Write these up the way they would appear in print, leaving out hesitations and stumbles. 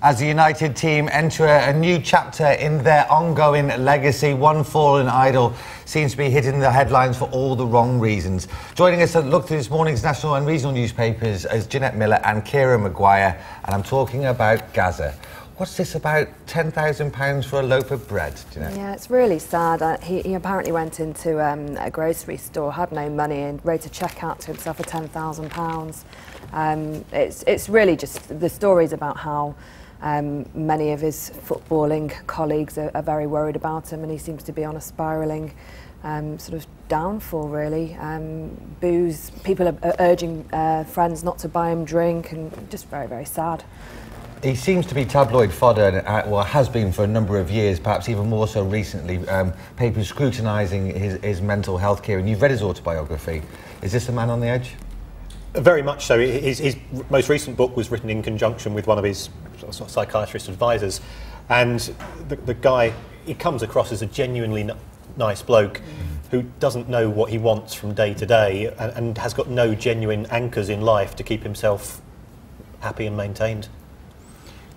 As the United team enter a new chapter in their ongoing legacy, one fallen idol seems to be hitting the headlines for all the wrong reasons. Joining us to look through this morning's national and regional newspapers is Jeanette Miller and Kieran Maguire, and I'm talking about Gaza. What's this about £10,000 for a loaf of bread, Jeanette? Yeah, it's really sad. He apparently went into a grocery store, had no money, and wrote a cheque out to himself for £10,000. It's really just the stories about how many of his footballing colleagues are very worried about him, and he seems to be on a spiralling sort of downfall, really. Booze, people are urging friends not to buy him drink, and just very, very sad. He seems to be tabloid fodder, well, has been for a number of years, perhaps even more so recently. Papers scrutinising his mental health care, and you've read his autobiography. Is this a man on the edge? Very much so. His most recent book was written in conjunction with one of his sort of psychiatrist advisors, and the guy, he comes across as a genuinely nice bloke who doesn't know what he wants from day to day, and has got no genuine anchors in life to keep himself happy and maintained.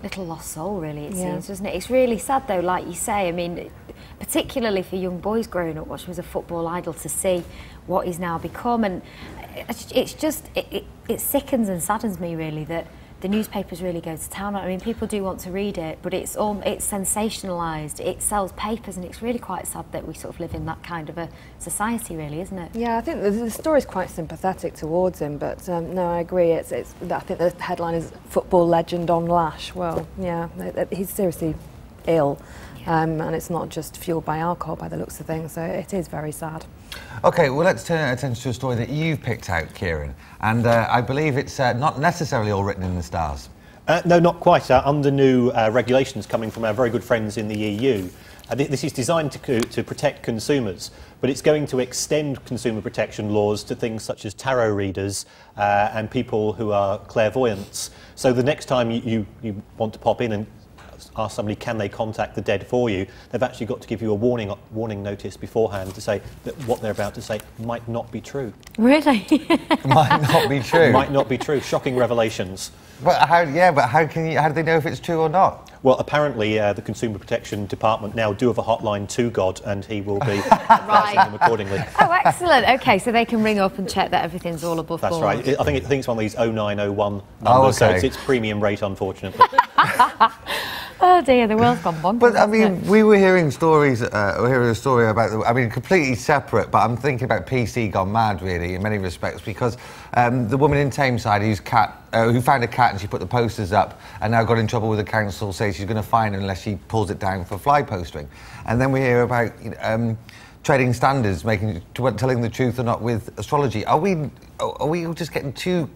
Little lost soul, really, it seems, doesn't it? It's really sad, though, like you say. I mean, particularly for young boys growing up watching as a football idol, to see what he's now become, and it's just it sickens and saddens me, really, that the newspapers really go to town on it. I mean, people do want to read it, but it's sensationalised. It sells papers, and it's really quite sad that we sort of live in that kind of a society, really, isn't it? Yeah, I think the story's quite sympathetic towards him, but no, I agree. I think the headline is "Football Legend on Lash." Well, yeah, he's seriously ill, and it's not just fueled by alcohol, by the looks of things. So it is very sad. OK, well, let's turn our attention to a story that you've picked out, Kieran, and I believe it's not necessarily all written in the stars. No, not quite. Under new regulations coming from our very good friends in the EU, this is designed to protect consumers, but it's going to extend consumer protection laws to things such as tarot readers and people who are clairvoyants. So the next time you want to pop in and ask somebody, can they contact the dead for you, they've actually got to give you a warning notice beforehand to say that what they're about to say might not be true. Really? Might not be true. Might not be true. Shocking revelations. But how do they know if it's true or not? Well, apparently the Consumer Protection Department now do have a hotline to God, and he will be advising them accordingly. Oh, excellent. OK, so they can ring up and check that everything's all above board. That's right. I think it's one of these 0901 numbers, so it's premium rate, unfortunately. Oh dear, the world's gone bonkers. But I mean, we were hearing stories, hearing a story about, I mean, completely separate, but I'm thinking about PC gone mad, really, in many respects, because the woman in Tameside who found a cat and she put the posters up and now got in trouble with the council, says she's going to fine her unless she pulls it down for fly posting. And then we hear about trading standards, telling the truth or not with astrology. Are we just getting too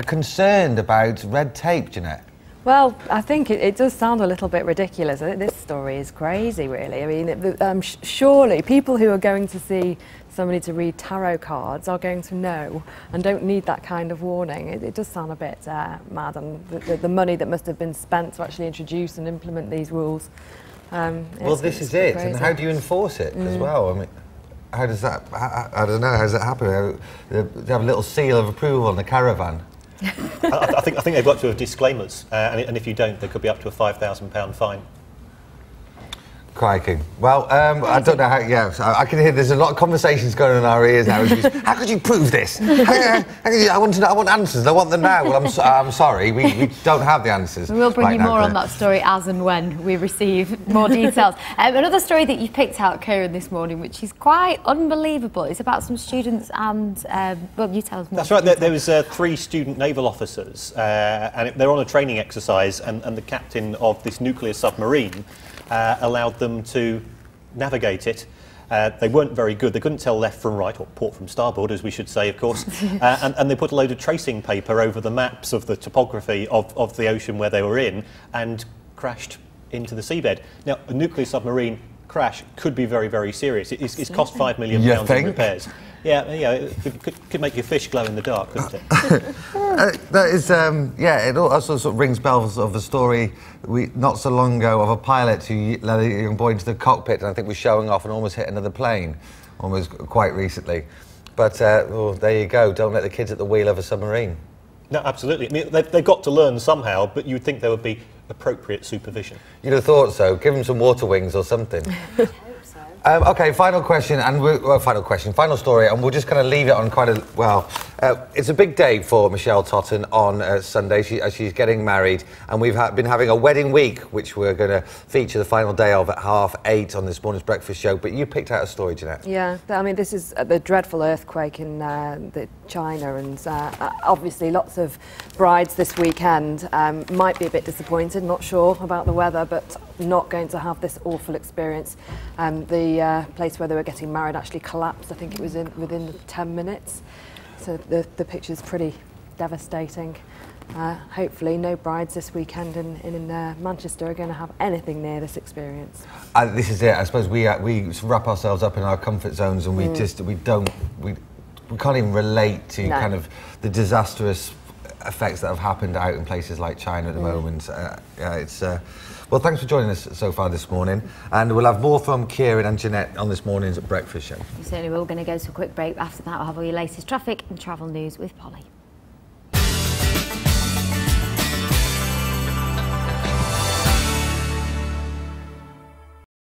concerned about red tape, Jeanette? Well, I think it does sound a little bit ridiculous. I think this story is crazy, really. I mean, surely people who are going to see somebody to read tarot cards are going to know and don't need that kind of warning. It does sound a bit mad, and the money that must have been spent to actually introduce and implement these rules. Well, this is it, and how do you enforce it as well? I mean, how does that? I don't know. How does that happen? They have a little seal of approval on the caravan. I think they've got to have disclaimers, and if you don't, there could be up to a £5,000 fine. Crikey. Well, I don't know how. Yeah, I can hear there's a lot of conversations going on in our ears now. How could you prove this? I want to know. I want answers. I want them now. Well, I'm sorry, we don't have the answers. We'll bring you more on that story as and when we receive more details. Another story that you picked out, Kieran, this morning, which is quite unbelievable. It's about some students and well, you tell us more. That's right. There was 3 student naval officers, and they're on a training exercise, and the captain of this nuclear submarine allowed them to navigate it. They weren't very good. They couldn't tell left from right, or port from starboard, as we should say, of course. And they put a load of tracing paper over the maps of the topography of the ocean where they were in, and crashed into the seabed. Now, a nuclear submarine crash could be very, very serious. It's cost £5 million in repairs. Yeah, it could make your fish glow in the dark, couldn't it? That is, it also sort of rings bells of a story not so long ago of a pilot who let a young boy into the cockpit and I think was showing off and almost hit another plane, almost quite recently. But well, there you go. Don't let the kids at the wheel of a submarine. No, absolutely. I mean, they've got to learn somehow, but you would think there would be appropriate supervision. You'd have thought so. Give them some water wings or something. OK, final question, and final story, and we'll just kind of leave it on quite a, well, it's a big day for Michelle Totten on Sunday. She's getting married, and we've been having a wedding week, which we're going to feature the final day of at 8:30 on this morning's breakfast show. But you picked out a story, Jeanette. Yeah, I mean, this is the dreadful earthquake in China, and obviously lots of brides this weekend might be a bit disappointed, not sure about the weather, but not going to have this awful experience. The place where they were getting married actually collapsed. I think it was within 10 minutes. So the picture's pretty devastating. Hopefully no brides this weekend in Manchester are going to have anything near this experience. This is it. I suppose we wrap ourselves up in our comfort zones, and we can't even relate to kind of the disastrous effects that have happened out in places like China at the moment. Well, thanks for joining us so far this morning, and we'll have more from Kieran and Jeanette on this morning's breakfast show. We certainly will. We're going to go to a quick break. After that, we'll have all your latest traffic and travel news with Polly.